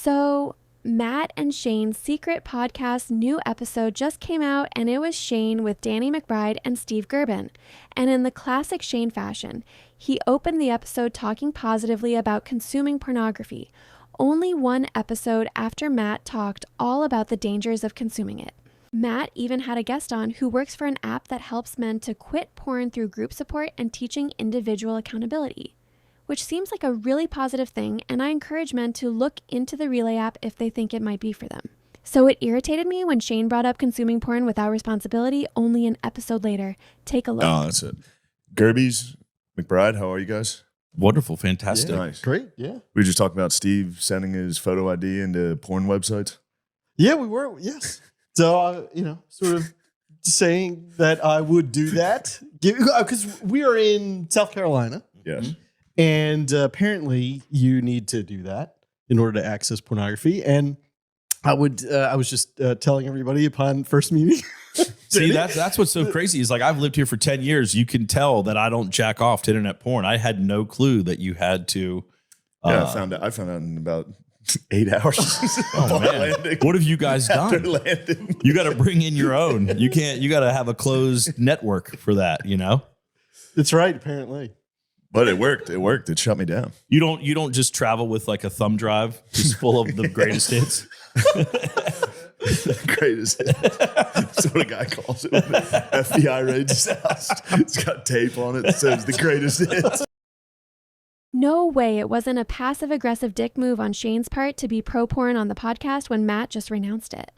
So Matt and Shane's secret podcast new episode just came out, and it was Shane with Danny McBride and Steve Gerben. And in the classic Shane fashion, he opened the episode talking positively about consuming pornography, only one episode after Matt talked all about the dangers of consuming it. Matt even had a guest on who works for an app that helps men to quit porn through group support and teaching individual accountability, which seems like a really positive thing, and I encourage men to look into the Relay app if they think it might be for them. So it irritated me when Shane brought up consuming porn without responsibility only an episode later. Take a look. Oh, that's it. Gerbies, McBride, how are you guys? Wonderful, fantastic. Yeah, nice. Great, yeah. We just talked about Steve sending his photo ID into porn websites. Yeah, we were, yes. So, sort of saying that I would do that. Because we are in South Carolina. Yes. And apparently you need to do that in order to access pornography. And I was just telling everybody upon first meeting. See, that's what's so crazy is like I've lived here for 10 years. You can tell that I don't jack off to internet porn. I had no clue that you had to. Yeah, I found out in about 8 hours. Oh, man. What have you guys done? You got to bring in your own. You got to have a closed network for that, That's right, apparently. But it worked. It shut me down. You don't just travel with like a thumb drive just full of the greatest hits. Greatest hits. That's what a guy calls it. When the FBI raids his house. It's got tape on it that says the greatest hits. No way it wasn't a passive-aggressive dick move on Shane's part to be pro-porn on the podcast when Matt just renounced it.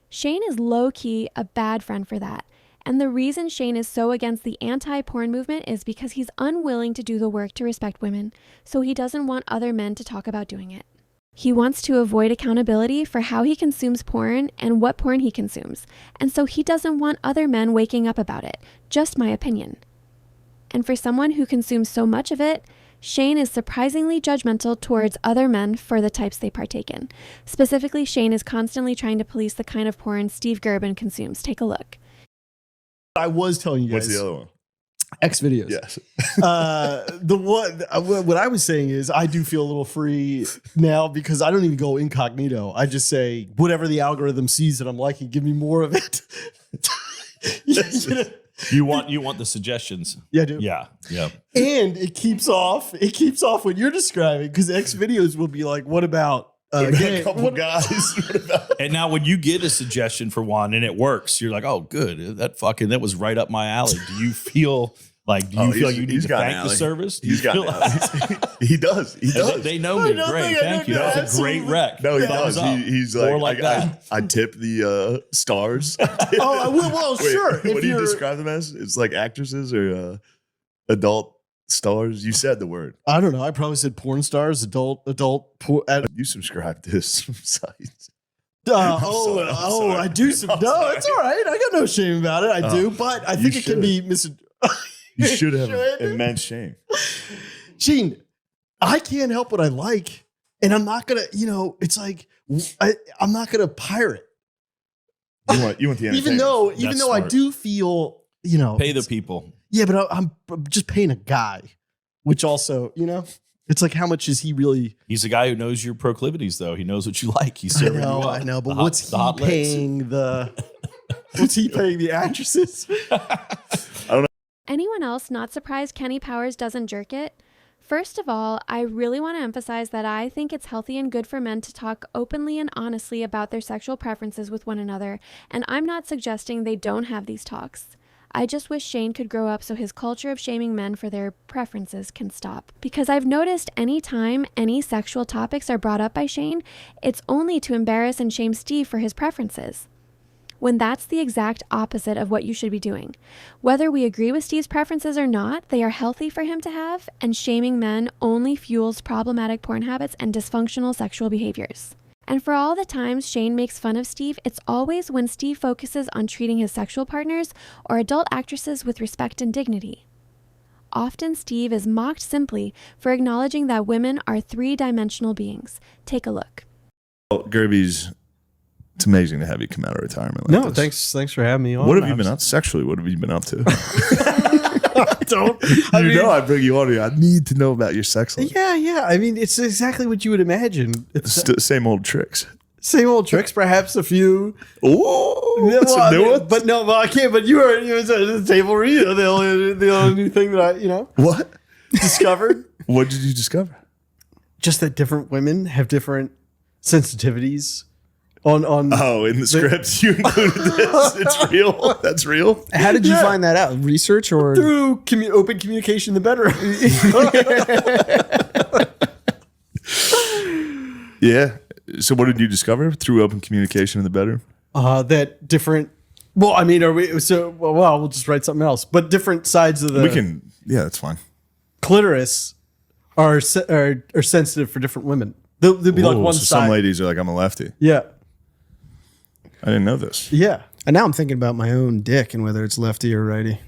Shane is low-key a bad friend for that. And the reason Shane is so against the anti-porn movement is because he's unwilling to do the work to respect women, so he doesn't want other men to talk about doing it. He wants to avoid accountability for how he consumes porn and what porn he consumes, and so he doesn't want other men waking up about it. Just my opinion. And for someone who consumes so much of it, Shane is surprisingly judgmental towards other men for the types they partake in. Specifically, Shane is constantly trying to police the kind of porn Steve Gerben consumes. Take a look. I was telling you guys. What's the other one? X videos. Yes. What I was saying is I do feel a little free now because I don't even go incognito. I just say whatever the algorithm sees that I'm liking, give me more of it. You want the suggestions. Yeah, I do. Yeah. And it keeps off what you're describing because X videos will be like, what about a couple guys? What about? And now when you get a suggestion for one and it works, you're like, oh, good. That was right up my alley. Do you feel like you need to thank the service? He does. They know me. Great. Thank you. That was a great rec. No, he does. He's like that. I tip the stars. Sure. What do you describe them as? It's like actresses or adult stars. You said the word. I don't know. I probably said porn stars, adult. You subscribe to some sites. I do. No, it's all right. I got no shame about it. I do, but I think it can be You should have immense shame. Shane, I can't help what I like, and I'm not gonna. It's like I'm not gonna pirate. You want the entertainment. Even though smart. I do feel pay the people. Yeah, but I'm just paying a guy, which also it's like how much is he really? He's a guy who knows your proclivities, though. He knows what you like. He's serving you up. I know, but what's he paying What's he paying the actresses? I don't know. Anyone else not surprised Kenny Powers doesn't jerk it? First of all, I really want to emphasize that I think it's healthy and good for men to talk openly and honestly about their sexual preferences with one another, and I'm not suggesting they don't have these talks. I just wish Shane could grow up so his culture of shaming men for their preferences can stop. Because I've noticed any time any sexual topics are brought up by Shane, it's only to embarrass and shame Steve for his preferences, when that's the exact opposite of what you should be doing. Whether we agree with Steve's preferences or not, they are healthy for him to have, and shaming men only fuels problematic porn habits and dysfunctional sexual behaviors. And for all the times Shane makes fun of Steve, it's always when Steve focuses on treating his sexual partners or adult actresses with respect and dignity. Often Steve is mocked simply for acknowledging that women are three-dimensional beings. Take a look. Well, Gerbies, it's amazing to have you come out of retirement like this. Thanks for having me on. What have you been up sexually? What have you been up to? I bring you on here. I need to know about your sex life. Yeah. I mean, it's exactly what you would imagine. It's the Same old tricks. same old tricks, perhaps a few. Oh, some new ones? But no, I can't. But you were the table read. The only new thing that I What? discovered. What did you discover? Just that different women have different sensitivities. On in the scripts you included this. It's real. That's real. How did you find that out? Research or through open communication in the bedroom. Yeah. So what did you discover through open communication in the bedroom? That different. Well, I mean, are we? So well, we'll just write something else. But different sides of the We can. Yeah, that's fine. clitoris are sensitive for different women. They'll be like Whoa, one so side. some ladies are like, I'm a lefty. Yeah, I didn't know this. yeah. and now I'm thinking about my own dick and whether it's lefty or righty.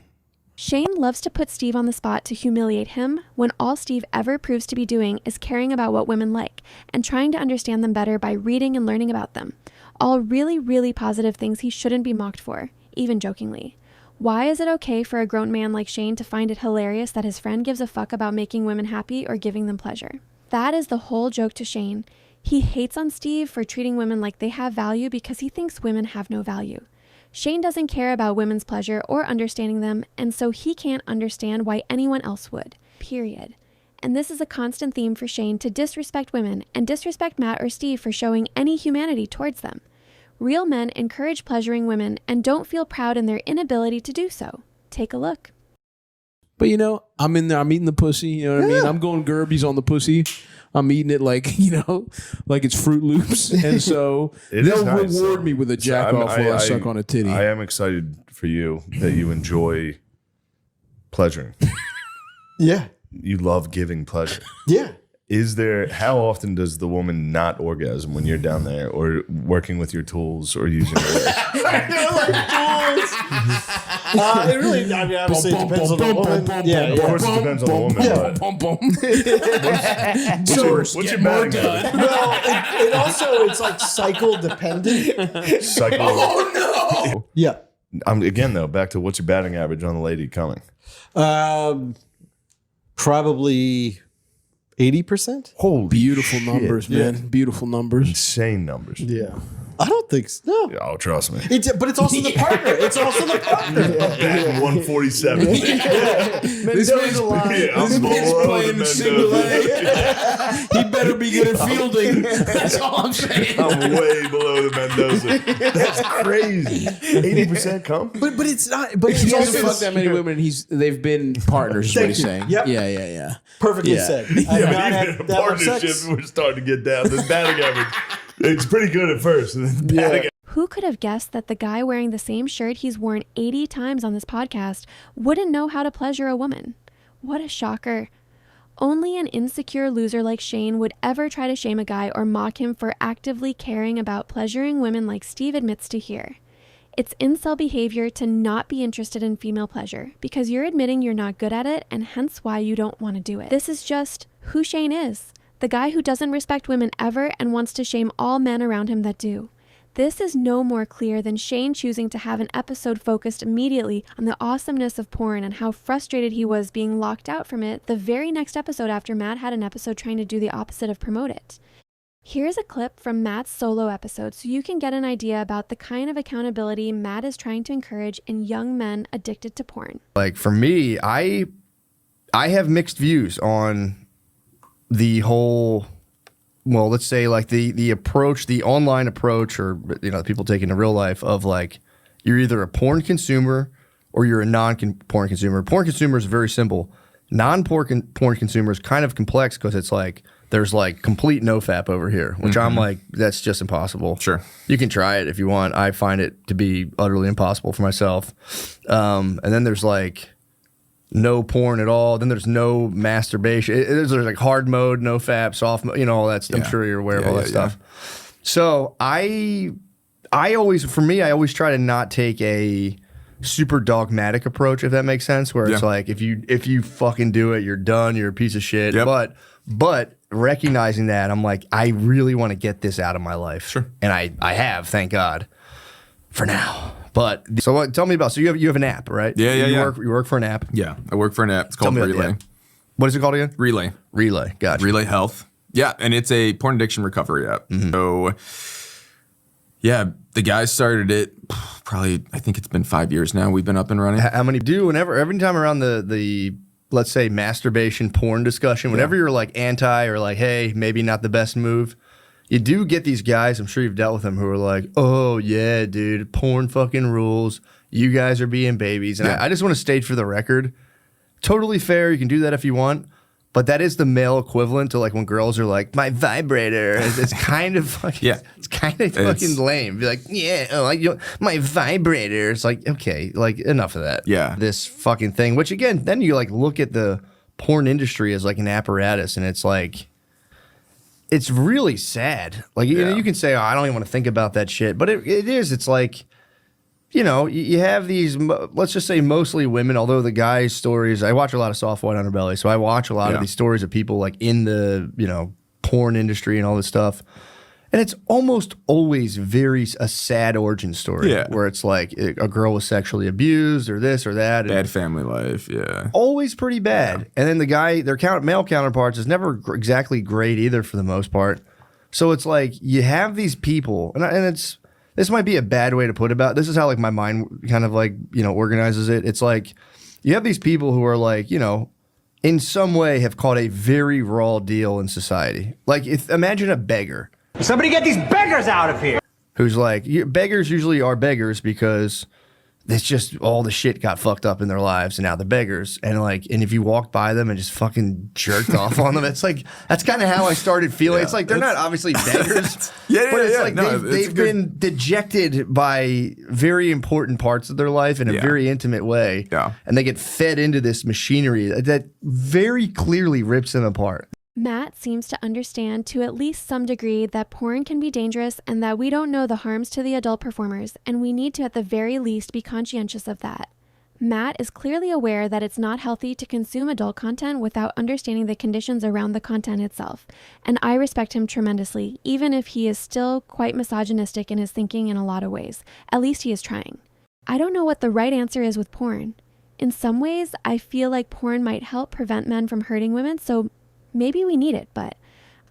Shane loves to put Steve on the spot to humiliate him when all Steve ever proves to be doing is caring about what women like and trying to understand them better by reading and learning about them. All really, really positive things he shouldn't be mocked for, even jokingly. Why is it okay for a grown man like Shane to find it hilarious that his friend gives a fuck about making women happy or giving them pleasure? That is the whole joke to Shane. He hates on Steve for treating women like they have value because he thinks women have no value. Shane doesn't care about women's pleasure or understanding them, and so he can't understand why anyone else would. Period. And this is a constant theme for Shane to disrespect women and disrespect Matt or Steve for showing any humanity towards them. Real men encourage pleasuring women and don't feel proud in their inability to do so. Take a look. But I'm in there. I'm eating the pussy. You know what I mean? I'm going Gerbies on the pussy. I'm eating it like like it's Fruit Loops, and so they'll reward me with a jack off while I suck on a titty. I am excited for you that you enjoy pleasuring. Yeah. You love giving pleasure. Yeah. How often does the woman not orgasm when you're down there or working with your tools or using your It really, obviously it depends on the woman. Of course it depends on the woman. What's your batting average? Well, it also, it's like cycle dependent. Oh, no. Yeah. Again, though, back to what's your batting average on the lady coming? Probably 80%. Holy Beautiful shit. numbers, man. Beautiful numbers. Insane numbers. Yeah. I don't think so. No. Oh, trust me. But it's also the partner. It's also the partner. Batting 147. This man's playing single A. He better be good at fielding. That's all I'm saying. I'm way below the Mendoza. That's crazy. 80% come? But it's not. But He it's hasn't also fucked that many women. They've been partners. Is what he's saying. Yep. Yeah. perfectly Yeah. said. I've not Even had in a that much partnership, sex. we're starting to get down. The batting average, it's pretty good at first. And then batting Who could have guessed that the guy wearing the same shirt he's worn 80 times on this podcast wouldn't know how to pleasure a woman? What a shocker. Only an insecure loser like Shane would ever try to shame a guy or mock him for actively caring about pleasuring women like Steve admits to here. It's incel behavior to not be interested in female pleasure because you're admitting you're not good at it and hence why you don't want to do it. This is just who Shane is, the guy who doesn't respect women ever and wants to shame all men around him that do. This is no more clear than Shane choosing to have an episode focused immediately on the awesomeness of porn and how frustrated he was being locked out from it the very next episode after Matt had an episode trying to do the opposite of promote it. Here's a clip from Matt's solo episode so you can get an idea about the kind of accountability Matt is trying to encourage in young men addicted to porn. Like for me, I have mixed views on the whole, well, let's say like the approach, the online approach, or people take into real life of like you're either a porn consumer or you're a non-porn consumer. Porn consumer is very simple. Non-porn consumer is kind of complex because it's like there's like complete nofap over here, which I'm like, that's just impossible. Sure. You can try it if you want. I find it to be utterly impossible for myself. And then there's like no porn at all. Then there's no masturbation. There's like hard mode, no fap, soft mode, all that stuff. I'm sure you're aware of all that stuff. So I always try to not take a super dogmatic approach, if that makes sense, where it's like, if you fucking do it, you're done, you're a piece of shit. Yep. But recognizing that, I'm like, I really want to get this out of my life. Sure. And I have, thank God, for now. But tell me about. So you have an app, right? Yeah. You work for an app. Yeah, I work for an app. It's called Relay. What is it called again? Relay. Gotcha. Relay Health. Yeah, and it's a porn addiction recovery app. Mm-hmm. So, yeah, the guys started it probably. I think it's been 5 years now. We've been up and running. How many do? Every time around the let's say masturbation porn discussion, whenever you're like anti or like, hey, maybe not the best move. You do get these guys, I'm sure you've dealt with them, who are like, oh, yeah, dude, porn fucking rules. You guys are being babies. And I just want to state for the record, totally fair. You can do that if you want. But that is the male equivalent to like when girls are like, my vibrator. It's kind of fucking, it's kind of fucking lame. Be like, my vibrator. It's like, okay, like enough of that. Yeah. This fucking thing, which again, then you like look at the porn industry as like an apparatus and it's like, it's really sad. Like, you know, you can say, oh, I don't even want to think about that shit. But it is. It's like, you know, you have these, let's just say mostly women, although the guys' stories, I watch a lot of Soft White Underbelly. So I watch a lot of these stories of people like in the, you know, porn industry and all this stuff. And it's almost always a sad origin story where it's like a girl was sexually abused or this or that. Bad family life, always pretty bad. Yeah. And then the guy, their male counterparts is never exactly great either for the most part. So it's like you have these people, and it's this might be a bad way to put it this is how like my mind kind of like, you know, organizes it. It's like you have these people who are like, you know, in some way have caught a very raw deal in society. Like imagine a beggar. Somebody get these beggars out of here. Who's like, beggars usually are beggars because it's just all the shit got fucked up in their lives and now they're beggars. And like, and if you walk by them and just fucking jerked off on them, it's like, that's kind of how I started feeling. It's like, they're not obviously beggars. But it's like they've been dejected by very important parts of their life in a very intimate way. Yeah. And they get fed into this machinery that very clearly rips them apart. Matt seems to understand to at least some degree that porn can be dangerous and that we don't know the harms to the adult performers, and we need to at the very least be conscientious of that. Matt is clearly aware that it's not healthy to consume adult content without understanding the conditions around the content itself, and I respect him tremendously, even if he is still quite misogynistic in his thinking in a lot of ways. At least he is trying. I don't know what the right answer is with porn. In some ways, I feel like porn might help prevent men from hurting women, so maybe we need it, but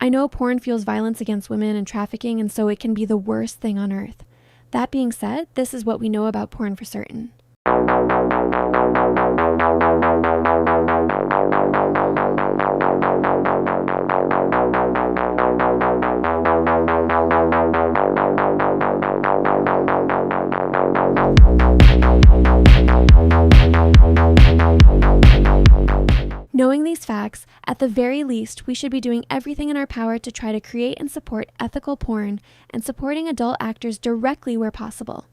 I know porn fuels violence against women and trafficking, and so it can be the worst thing on earth. That being said, this is what we know about porn for certain. Knowing these facts, at the very least, we should be doing everything in our power to try to create and support ethical porn and supporting adult actors directly where possible.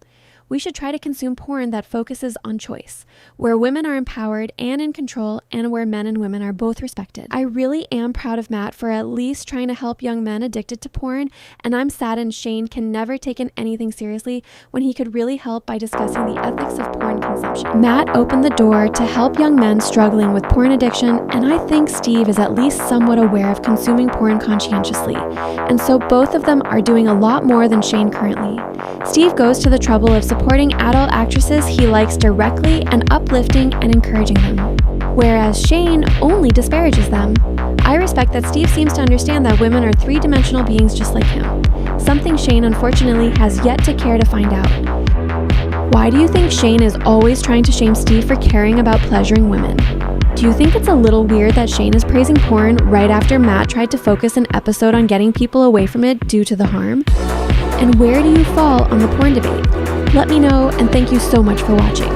We should try to consume porn that focuses on choice, where women are empowered and in control, and where men and women are both respected. I really am proud of Matt for at least trying to help young men addicted to porn, and I'm saddened Shane can never take anything seriously when he could really help by discussing the ethics of porn consumption. Matt opened the door to help young men struggling with porn addiction, and I think Steve is at least somewhat aware of consuming porn conscientiously, and so both of them are doing a lot more than Shane currently. Steve goes to the trouble of supporting adult actresses he likes directly and uplifting and encouraging them, whereas Shane only disparages them. I respect that Steve seems to understand that women are three-dimensional beings just like him, something Shane unfortunately has yet to care to find out. Why do you think Shane is always trying to shame Steve for caring about pleasuring women? Do you think it's a little weird that Shane is praising porn right after Matt tried to focus an episode on getting people away from it due to the harm? And where do you fall on the porn debate? Let me know, and thank you so much for watching.